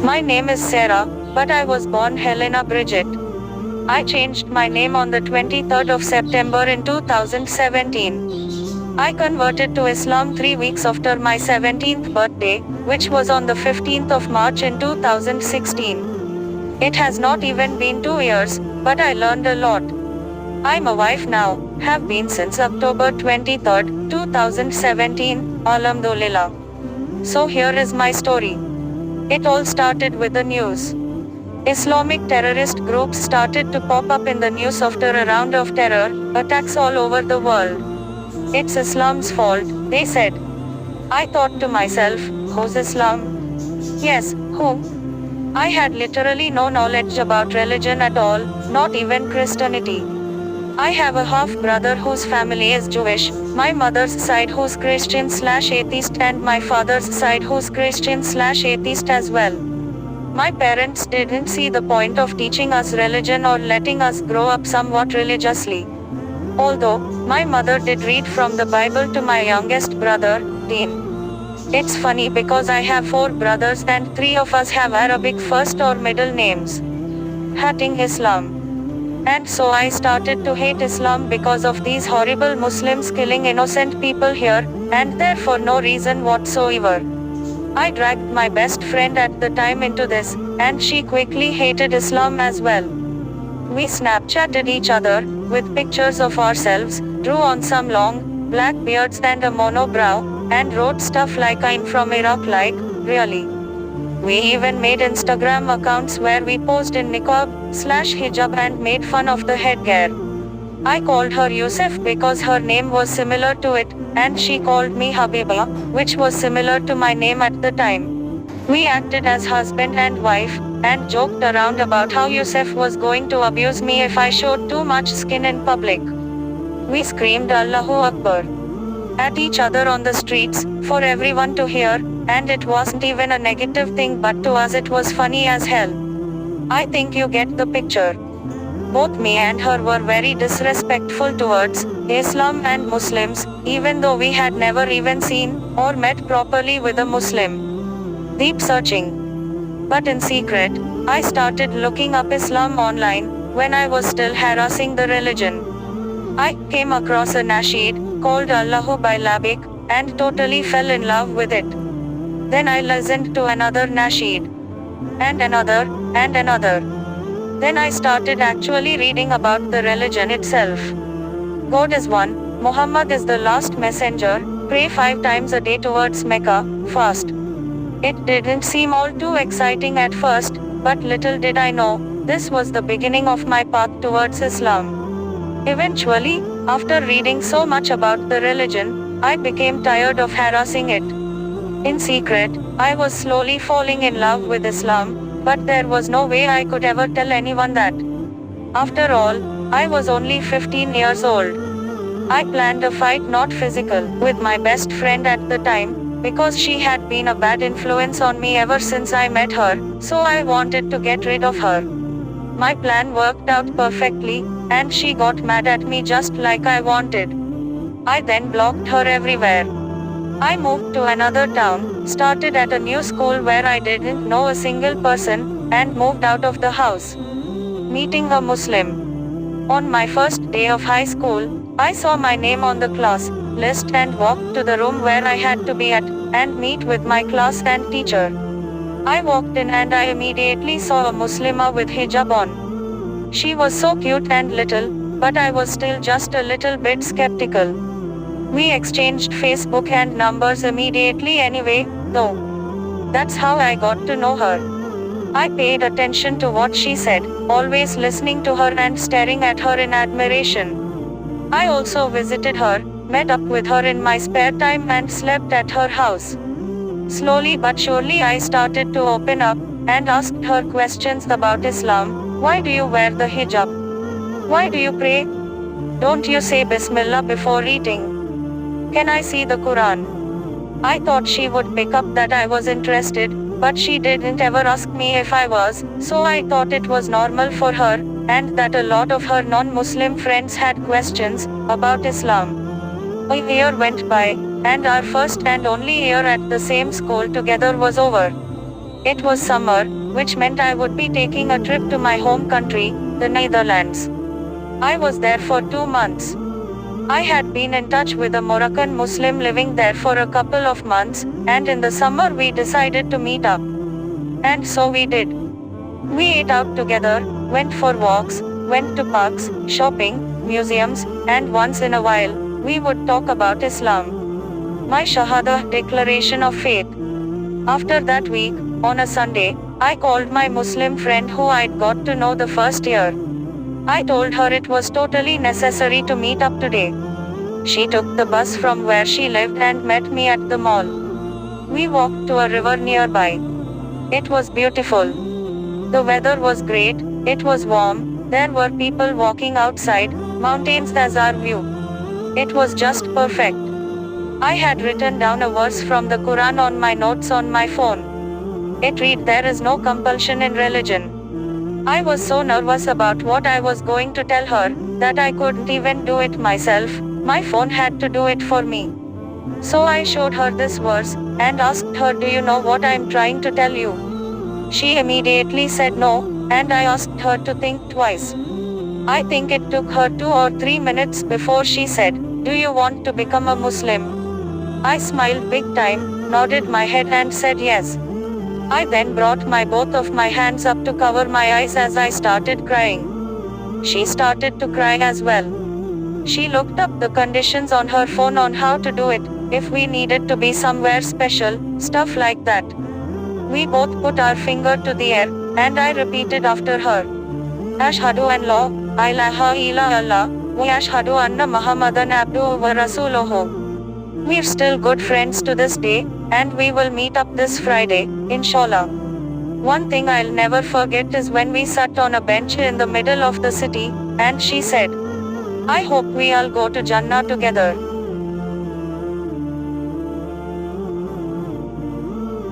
My name is Sarah, but I was born Helena Bridget. I changed my name on the 23rd of September in 2017. I converted to Islam 3 weeks after my 17th birthday, which was on the 15th of March in 2016. It has not even been 2 years, but I learned a lot. I'm a wife now, have been since October 23rd, 2017, Alhamdulillah. So here is my story. It all started with the news. Islamic terrorist groups started to pop up in the news after a round of terror attacks all over the world. It's Islam's fault, they said. I thought to myself, who's Islam? Yes, who? I had literally no knowledge about religion at all, not even Christianity. I have a half-brother whose family is Jewish, my mother's side who's Christian/atheist and my father's side who's Christian/atheist as well. My parents didn't see the point of teaching us religion or letting us grow up somewhat religiously. Although, my mother did read from the Bible to my youngest brother, Dean. It's funny because I have 4 brothers and 3 of us have Arabic first or middle names. Hating Islam. And so I started to hate Islam because of these horrible Muslims killing innocent people here and there for no reason whatsoever. I dragged my best friend at the time into this, and she quickly hated Islam as well. We Snapchatted each other, with pictures of ourselves, drew on some long, black beards and a monobrow, and wrote stuff like I'm from Iraq like, really. We even made Instagram accounts where we posed in niqab/hijab and made fun of the headgear. I called her Yusuf because her name was similar to it, and she called me Habiba, which was similar to my name at the time. We acted as husband and wife, and joked around about how Yusuf was going to abuse me if I showed too much skin in public. We screamed Allahu Akbar at each other on the streets, for everyone to hear, and it wasn't even a negative thing, but to us it was funny as hell. I think you get the picture. Both me and her were very disrespectful towards Islam and Muslims, even though we had never even seen or met properly with a Muslim. Deep searching. But in secret, I started looking up Islam online when I was still harassing the religion. I came across a nasheed called Allahu by Labik and totally fell in love with it. Then I listened to another nasheed, and another, and another. Then I started actually reading about the religion itself. God is one, Muhammad is the last messenger, pray 5 times a day towards Mecca, fast. It didn't seem all too exciting at first, but little did I know, this was the beginning of my path towards Islam. Eventually, after reading so much about the religion, I became tired of harassing it. In secret, I was slowly falling in love with Islam, but there was no way I could ever tell anyone that. After all, I was only 15 years old. I planned a fight, not physical, with my best friend at the time, because she had been a bad influence on me ever since I met her, so I wanted to get rid of her. My plan worked out perfectly, and she got mad at me just like I wanted. I then blocked her everywhere. I moved to another town, started at a new school where I didn't know a single person, and moved out of the house. Meeting a Muslim. On my first day of high school, I saw my name on the class list and walked to the room where I had to be at, and meet with my class and teacher. I walked in and I immediately saw a Muslima with hijab on. She was so cute and little, but I was still just a little bit skeptical. We exchanged Facebook and numbers immediately anyway, though. That's how I got to know her. I paid attention to what she said, always listening to her and staring at her in admiration. I also visited her, met up with her in my spare time and slept at her house. Slowly but surely I started to open up, and asked her questions about Islam. Why do you wear the hijab? Why do you pray? Don't you say Bismillah before eating? Can I see the Quran? I thought she would pick up that I was interested, but she didn't ever ask me if I was, so I thought it was normal for her, and that a lot of her non-Muslim friends had questions about Islam. A year went by, and our first and only year at the same school together was over. It was summer, which meant I would be taking a trip to my home country, the Netherlands. I was there for 2 months. I had been in touch with a Moroccan Muslim living there for a couple of months, and in the summer we decided to meet up. And so we did. We ate out together, went for walks, went to parks, shopping, museums, and once in a while, we would talk about Islam. My Shahada declaration of faith. After that week, on a Sunday, I called my Muslim friend who I'd got to know the first year. I told her it was totally necessary to meet up today. She took the bus from where she lived and met me at the mall. We walked to a river nearby. It was beautiful. The weather was great, it was warm, there were people walking outside, mountains as our view. It was just perfect. I had written down a verse from the Quran on my notes on my phone. It read, "There is no compulsion in religion." I was so nervous about what I was going to tell her, that I couldn't even do it myself, my phone had to do it for me. So I showed her this verse, and asked her, "Do you know what I'm trying to tell you?" She immediately said no, and I asked her to think twice. I think it took her 2 or 3 minutes before she said, "Do you want to become a Muslim?" I smiled big time, nodded my head and said yes. I then brought both of my hands up to cover my eyes as I started crying. She started to cry as well. She looked up the conditions on her phone on how to do it, if we needed to be somewhere special, stuff like that. We both put our finger to the air, and I repeated after her. Ashhadu an la ilaha illallah, wa ashhadu anna Muhammadan abduhu wa rasuluhu. We're still good friends to this day, and we will meet up this Friday, inshallah. One thing I'll never forget is when we sat on a bench in the middle of the city, and she said, "I hope we all go to Jannah together."